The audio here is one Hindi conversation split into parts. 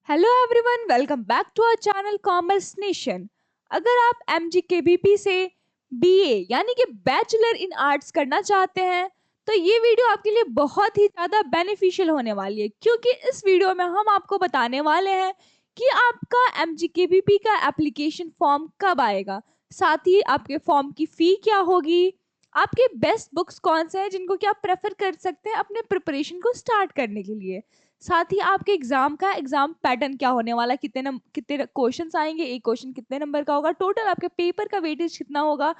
Hello everyone, welcome back to our channel commerce nation. अगर आप MGKBP से BA यानी कि बैचलर इन आर्ट्स करना चाहते हैं तो ये वीडियो आपके लिए बहुत ही ज़्यादा बेनिफिशियल होने वाली है, क्योंकि इस वीडियो में हम आपको बताने वाले हैं कि आपका MGKBP का एप्लीकेशन फॉर्म कब आएगा, साथ ही आपके फॉर्म की फ़ी क्या होगी, आपके बेस्ट बुक्स कौन से हैं जिनको कि आप प्रेफर कर सकते हैं अपने प्रिपरेशन को स्टार्ट करने के लिए, साथ ही आपके एग्जाम का एग्जाम पैटर्न क्या होने वाला है, कितने क्वेश्चंस आएंगे, एक क्वेश्चन कितने नंबर का होगा, टोटल आपके पेपर का वेटेज कितना होगा,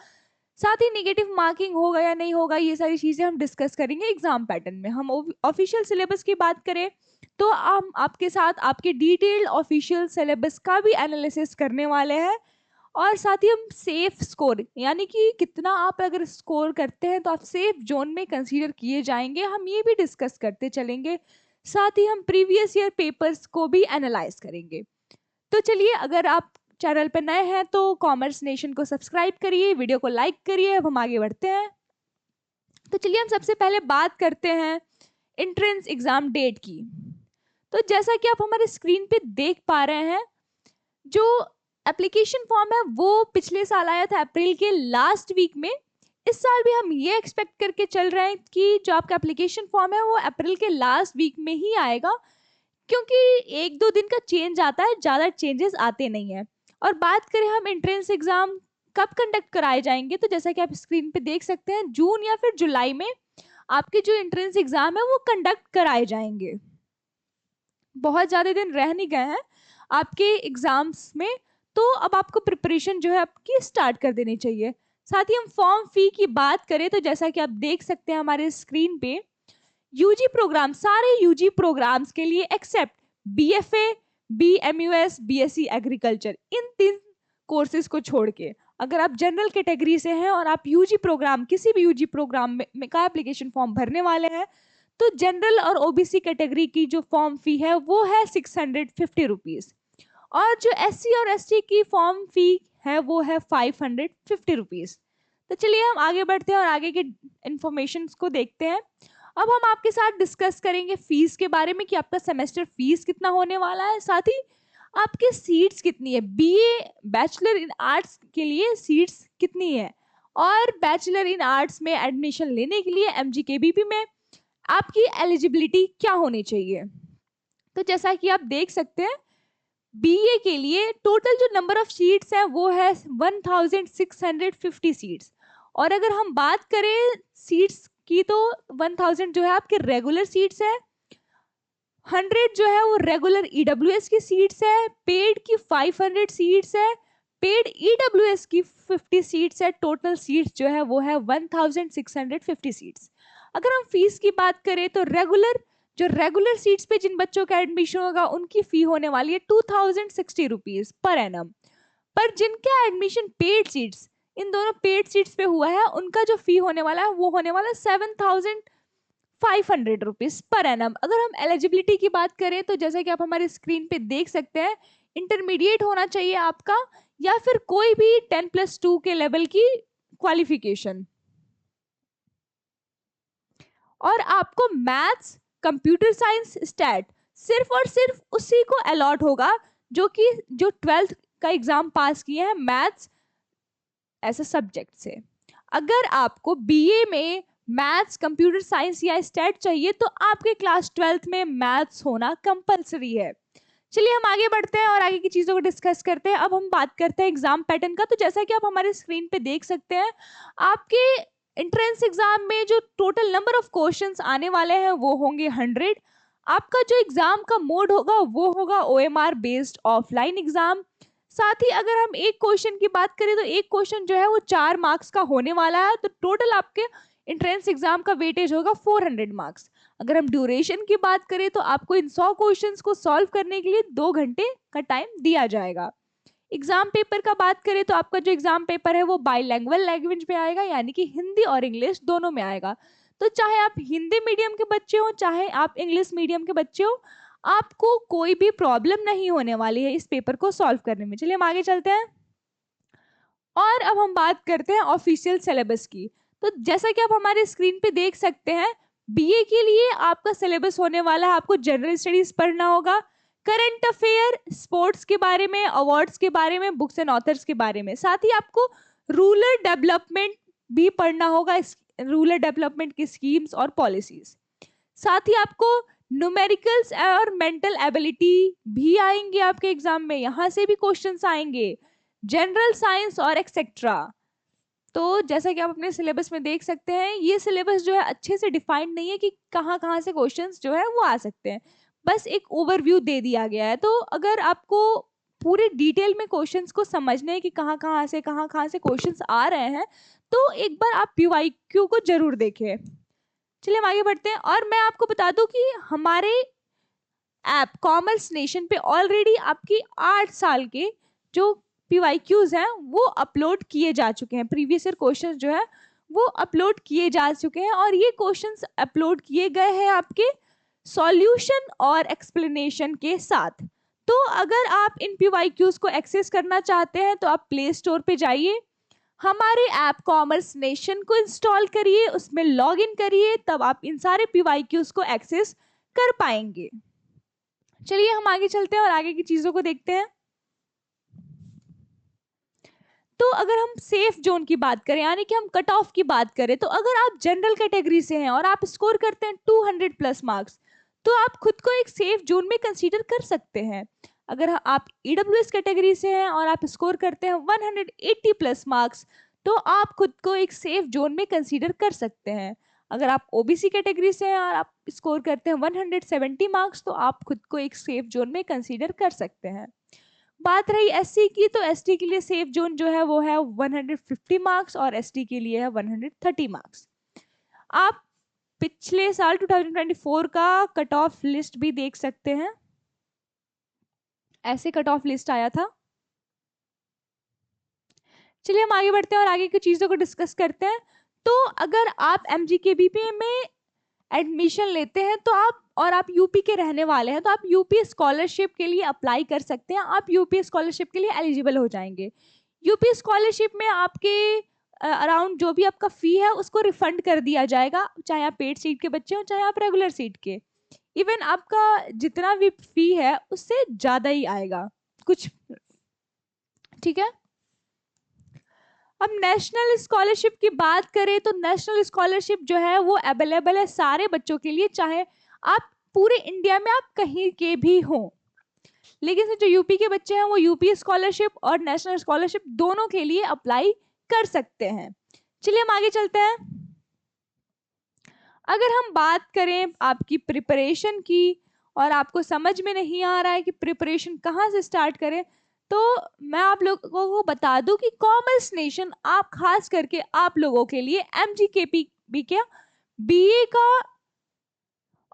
साथ ही नेगेटिव मार्किंग होगा या नहीं होगा, ये सारी चीजें हम डिस्कस करेंगे एग्जाम पैटर्न में। हम ऑफिशियल सिलेबस की बात करें तो हम आपके साथ आपके डिटेल्ड ऑफिशियल सिलेबस का भी एनालिसिस करने वाले हैं, और साथ ही हम सेफ स्कोर यानी कि कितना आप अगर स्कोर करते हैं तो आप सेफ जोन में कंसीडर किए जाएंगे, हम ये भी डिस्कस करते चलेंगे। साथ ही हम प्रीवियस ईयर पेपर्स को भी एनालाइज करेंगे। तो चलिए, अगर आप चैनल पर नए हैं तो कॉमर्स नेशन को सब्सक्राइब करिए, वीडियो को लाइक करिए। अब हम आगे बढ़ते हैं। तो चलिए हम सबसे पहले बात करते हैं एंट्रेंस एग्जाम डेट की। तो जैसा कि आप हमारे स्क्रीन पे देख पा रहे हैं, जो एप्लीकेशन फॉर्म है वो पिछले साल आया था अप्रैल के लास्ट वीक में। इस साल भी हम ये एक्सपेक्ट करके चल रहे हैं कि जो आपका एप्लीकेशन फॉर्म है वो अप्रैल के लास्ट वीक में ही आएगा, क्योंकि एक दो दिन का चेंज आता है, ज़्यादा चेंजेस आते नहीं है। और बात करें हम एंट्रेंस एग्जाम कब कंडक्ट कराए जाएंगे, तो जैसा कि आप स्क्रीन पे देख सकते हैं, जून या फिर जुलाई में आपके जो एंट्रेंस एग्जाम है वो कंडक्ट कराए जाएंगे। बहुत ज़्यादा दिन रह नहीं गए हैं आपके एग्जाम्स में, तो अब आपको प्रिपरेशन जो है आपकी स्टार्ट कर देनी चाहिए। साथ ही हम फॉर्म फी की बात करें तो जैसा कि आप देख सकते हैं हमारे स्क्रीन पे, यूजी प्रोग्राम, सारे यूजी प्रोग्राम्स के लिए except BFA, BMUS, BSc agriculture, इन 3 कोर्सेज को छोड़ के अगर आप जनरल कैटेगरी से हैं और आप यूजी प्रोग्राम किसी भी यूजी प्रोग्राम में का एप्लीकेशन फॉर्म भरने वाले हैं, तो जनरल और OBC कैटेगरी की जो फॉर्म फी है वो है 650 रुपीज़, और जो SC और ST की फॉर्म फी है वो है 550 रुपीज़। तो चलिए हम आगे बढ़ते हैं और आगे के इंफॉर्मेशन को देखते हैं। अब हम आपके साथ डिस्कस करेंगे फीस के बारे में कि आपका सेमेस्टर फीस कितना होने वाला है, साथ ही आपके सीट्स कितनी है, BA बैचलर इन आर्ट्स के लिए सीट्स कितनी है, और बैचलर इन आर्ट्स में एडमिशन लेने के लिए MGKBP में आपकी एलिजिबिलिटी क्या होनी चाहिए। तो जैसा कि आप देख सकते हैं, BA के लिए टोटल जो नंबर ऑफ सीट्स है वो है 1650 सीट्स, और अगर हम बात करें सीट्स की तो 1000 जो है आपके रेगुलर सीट्स है, 100 जो है वो रेगुलर EWS की सीट्स है, पेड की 500 सीट्स है, पेड EWS की 50 सीट्स है, टोटल सीट्स जो है वो है 1650 सीट्स। अगर हम फीस की बात करें तो रेगुलर सीट्स पे जिन बच्चों का एडमिशन होगा उनकी फी होने वाली है 2060 रुपीज पर एनम, पर जिनका एडमिशन पेड सीट्स, इन दोनों पेड सीट्स पे हुआ है, उनका जो फी होने वाला है वो होने वाला है 7500 रुपीज पर एनम। अगर हम एलिजिबिलिटी की बात करें तो जैसा कि आप हमारे स्क्रीन पे देख सकते हैं, इंटरमीडिएट होना चाहिए आपका, या फिर कोई भी 10+2 के लेवल की क्वालिफिकेशन, और आपको मैथ्स, कंप्यूटर साइंस, स्टैट सिर्फ और सिर्फ उसी को अलॉट होगा जो 12th का एग्जाम पास किए हैं मैथ्स ऐसे सब्जेक्ट से। अगर आपको BA में मैथ्स, कंप्यूटर साइंस या स्टैट चाहिए तो आपके क्लास 12th में मैथ्स होना कंपलसरी है। चलिए हम आगे बढ़ते हैं और आगे की चीज़ों को डिस्कस करते हैं। अब हम बात करते हैं एग्जाम पैटर्न का। तो जैसा कि आप हमारे स्क्रीन पे देख सकते हैं, आपके एंट्रेंस एग्जाम में जो टोटल नंबर ऑफ क्वेश्चंस आने वाले हैं वो होंगे 100। आपका जो एग्जाम का मोड होगा वो होगा OMR बेस्ड ऑफलाइन एग्जाम। साथ ही अगर हम एक क्वेश्चन की बात करें तो एक क्वेश्चन जो है वो 4 मार्क्स का होने वाला है, तो टोटल आपके एंट्रेंस एग्जाम का वेटेज होगा 400 मार्क्स। अगर हम ड्यूरेशन की बात करें तो आपको इन 100 क्वेश्चंस को सॉल्व करने के लिए 2 घंटे का टाइम दिया जाएगा। एग्जाम पेपर का बात करें तो आपका जो एग्जाम पेपर है वो बाइलैंग्वेज लैंग्वेज में आएगा, यानी कि हिंदी और इंग्लिश दोनों में आएगा। तो चाहे आप हिंदी मीडियम के बच्चे हो चाहे आप इंग्लिश मीडियम के बच्चे हो, आपको कोई भी प्रॉब्लम नहीं होने वाली है इस पेपर को सॉल्व करने में। चलिए हम आगे चलते हैं और अब हम बात करते हैं ऑफिशियल सिलेबस की। तो जैसा कि आप हमारे स्क्रीन पे देख सकते हैं, BA के लिए आपका सिलेबस होने वाला है, आपको जनरल स्टडीज पढ़ना होगा, करंट अफेयर, स्पोर्ट्स के बारे में, अवार्ड्स के बारे में, बुक्स एंड ऑथर्स के बारे में। साथ ही आपको रूरल डेवलपमेंट भी पढ़ना होगा, रूरल डेवलपमेंट की स्कीम्स और पॉलिसीज। साथ ही आपको न्यूमेरिकल्स और मेंटल एबिलिटी भी आएंगे आपके एग्जाम में, यहाँ से भी क्वेश्चंस आएंगे, जनरल साइंस और एक्सेट्रा। तो जैसा कि आप अपने सिलेबस में देख सकते हैं, ये सिलेबस जो है अच्छे से डिफाइंड नहीं है कि कहाँ कहाँ से क्वेश्चंस जो है वो आ सकते हैं, बस एक ओवरव्यू दे दिया गया है। तो अगर आपको पूरे डिटेल में क्वेश्चंस को समझने हैं कि कहाँ कहाँ से क्वेश्चंस आ रहे हैं, तो एक बार आप PYQ को जरूर देखें। चलिए हम आगे बढ़ते हैं। और मैं आपको बता दूं कि हमारे ऐप कॉमर्स नेशन पे ऑलरेडी आपकी 8 साल के जो PYQs हैं वो अपलोड किए जा चुके हैं, प्रीवियस ईयर क्वेश्चंस जो है वो अपलोड किए जा चुके हैं, और ये क्वेश्चंस अपलोड किए गए हैं आपके सॉल्यूशन और एक्सप्लेनेशन के साथ। तो अगर आप इन PYQs को एक्सेस करना चाहते हैं तो आप प्ले स्टोर पे जाइए, हमारे ऐप कॉमर्स नेशन को इंस्टॉल करिए, उसमें लॉग इन करिए, तब आप इन सारे PYQs को एक्सेस कर पाएंगे। चलिए हम आगे चलते हैं और आगे की चीजों को देखते हैं। तो अगर हम सेफ जोन की बात करें, यानी कि हम कट ऑफ की बात करें, तो अगर आप जनरल कैटेगरी से हैं और आप स्कोर करते हैं 200 प्लस मार्क्स, तो आप खुद को एक सेफ जोन में कंसीडर कर सकते हैं। अगर आप EWS कैटेगरी से हैं और आप स्कोर करते हैं 180 प्लस मार्क्स, तो आप खुद को एक सेफ जोन में कंसीडर कर सकते हैं। अगर आप OBC कैटेगरी से हैं और आप स्कोर करते हैं 170 मार्क्स, तो आप खुद को एक सेफ जोन में कंसीडर कर सकते हैं। बात रही SC की, तो ST के लिए सेफ जोन जो है वो है 150 मार्क्स और ST के लिए है 130 मार्क्स। आप पिछले साल 2024 का कट ऑफ लिस्ट भी देख सकते हैं, ऐसे कट ऑफ लिस्ट आया था। चलिए हम आगे बढ़ते हैं और आगे की चीजों को डिस्कस करते हैं। तो अगर आप MGKBP में एडमिशन लेते हैं तो आप यूपी के रहने वाले हैं, तो आप यूपी स्कॉलरशिप के लिए अप्लाई कर सकते हैं, आप यूपी स्कॉलरशिप के लिए एलिजिबल हो जाएंगे। यूपी स्कॉलरशिप में आपके अराउंड जो भी आपका फी है उसको रिफंड कर दिया जाएगा, चाहे आप पेड सीट के बच्चे हो चाहे आप रेगुलर सीट के। इवन आपका जितना भी फी है उससे ज्यादा ही आएगा कुछ, ठीक है। अब नेशनल स्कॉलरशिप की बात करें तो नेशनल स्कॉलरशिप जो है वो अवेलेबल है सारे बच्चों के लिए, चाहे आप पूरे इंडिया में आप कहीं के भी हों। लेकिन जो यूपी के बच्चे हैं वो यूपी स्कॉलरशिप और नेशनल स्कॉलरशिप दोनों के लिए अप्लाई कर सकते हैं। चलिए हम आगे चलते हैं। अगर हम बात करें आपकी प्रिपरेशन की और आपको समझ में नहीं आ रहा है कि प्रिपरेशन कहाँ से स्टार्ट करें, तो मैं आप लोगों को बता दूं कि कॉमर्स नेशन आप खास करके आप लोगों के लिए MGKBP क्या BA का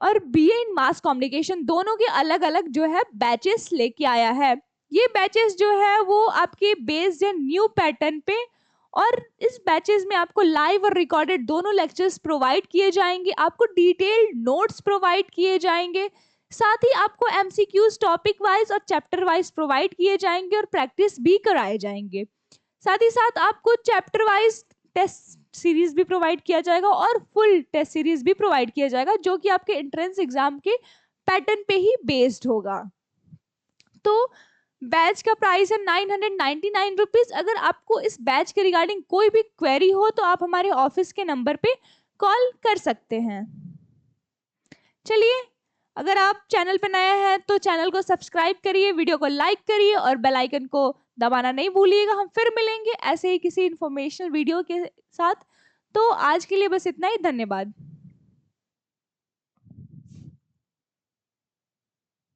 और BA इन मास कम्युनिकेशन दोनों के अलग अलग जो है बैचेस लेके आया है। ये बैचेस जो है वो आपके बेस्ड है न्यू पैटर्न पे, और इस बैचेस में आपको लाइव और रिकॉर्डेड दोनों लेक्चर्स प्रोवाइड किए जाएंगे, आपको डिटेल्ड नोट्स प्रोवाइड किए जाएंगे, साथ ही आपको MCQs टॉपिक वाइज और चैप्टर वाइज प्रोवाइड किए जाएंगे और प्रैक्टिस भी कराए जाएंगे। साथ ही साथ आपको चैप्टर वाइज टेस्ट सीरीज भी प्रोवाइड किया जाएगा और फुल टेस्ट सीरीज भी प्रोवाइड किया जाएगा, जो कि आपके एंट्रेंस एग्जाम के पैटर्न पे ही बेस्ड होगा। तो बैच का प्राइस है 999 रुपीज। अगर आपको इस बैच के रिगार्डिंग कोई भी क्वेरी हो तो आप हमारे ऑफिस के नंबर पे कॉल कर सकते हैं। चलिए, अगर आप चैनल पर नए हैं तो चैनल को सब्सक्राइब करिए, वीडियो को लाइक करिए और बेल आइकन को दबाना नहीं भूलिएगा। हम फिर मिलेंगे ऐसे ही किसी इंफॉर्मेशनल वीडियो के साथ। तो आज के लिए बस इतना ही, धन्यवाद।